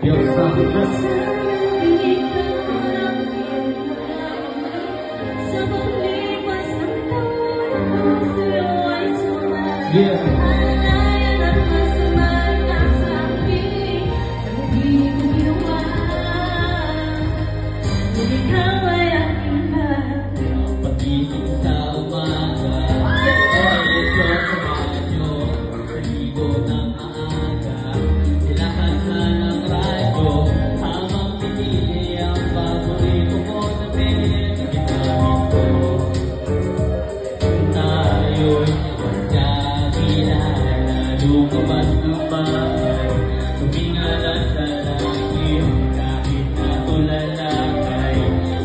Diyos ang Diyos. Yeah. Lumabas ng bahay, tumingala sa langit, kahit natulala kay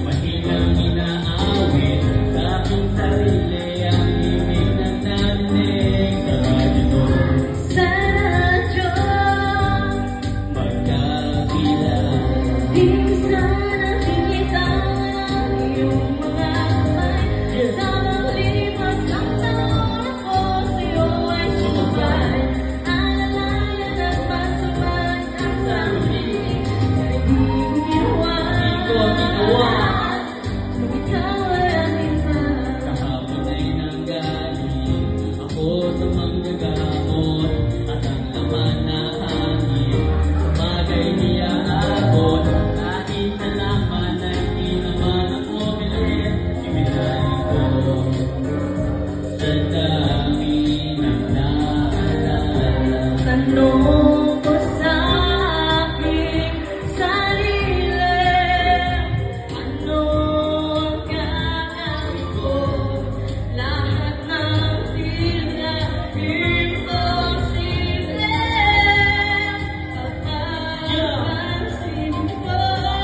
mahinang inaawit sa aking sarili ang ibig ng narinig sa radyo. Sa radyo, magkakilala. Di sana tinitang iyong mga kamay. Sa maglipas ang taon ako sa'yo ay sumabay. Kahapon ay nanggaling ako sa manggagamot at ang laman na hangin sabagay niya abot. Kahit nalaman ay di naman ako bilit, ibinalik ko sa dami ng naalala. Tanong ko sa aking sarili, ano ang gagawin ko? Lahat ng tila imposible, pagkapansin ko.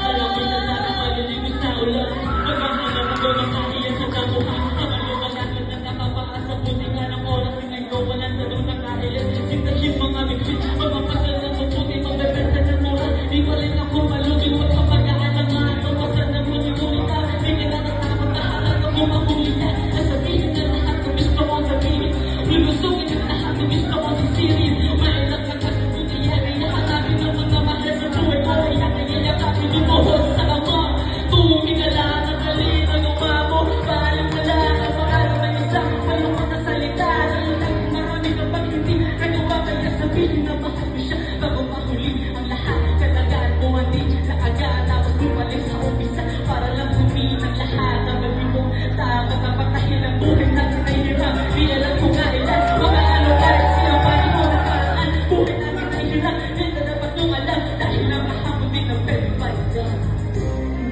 Alam mo na sana maliligo sa ulan, maghahanap ako ng kahiyan sa kabuhan. Habang lumalakad na nakapaka sa puti nga ng oras, tingnan ko walang tanong na kahiyan. Sintahin mga bigwit, magpapasal ng mabuti, magbebenta ng mura. Di pa rin ako malugi, huwag kapag-aalaman. Magpasal ng muti-murita, di ka na natakot na harap ako makulita. Nasabihin na lahat ng gusto mo sabihin, lulusugin ang lahat ng gusto mo sisirin. Mainat na kasi puti yan, ay nahanapin ang mga mahal sa buhay ko. Kaya kayakapin yung buhod sa ama. Tumingin na lang ang galing ng umamo. Paalam na lang ang pangalan ng isang malungkot na salita. Nalilang marami kapag hindi nagawa, kaya sabihin na mahal mo siya bago mahuli ang lahat. Kalagaan mo hindi na agad, tapos bumalik sa umpisa para lang humihin ang lahat. Ang gabi mong tama kapag dahil ang buhay natin ay hirap. Di alam kung kailan, mga ano kahit siya pa rin mo na paraan. Buhay natin ay hirap, yan na dapat nung alam. Dahil nakahapon din ang very bad job.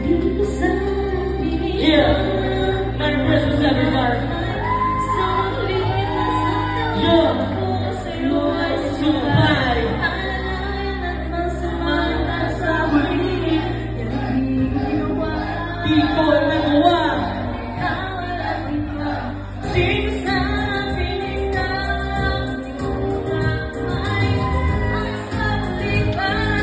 Hindi ko sana binigyan. Yeah, Merry Christmas everybody. Sa lipas ng taon ako sa'yo ay sumabay. Alalayan at masamang nasa huli, yan di ko ginawa. Di ko nagawa. Ikaw at iba, sino sa pinitang iyong kamay ang sa lipas.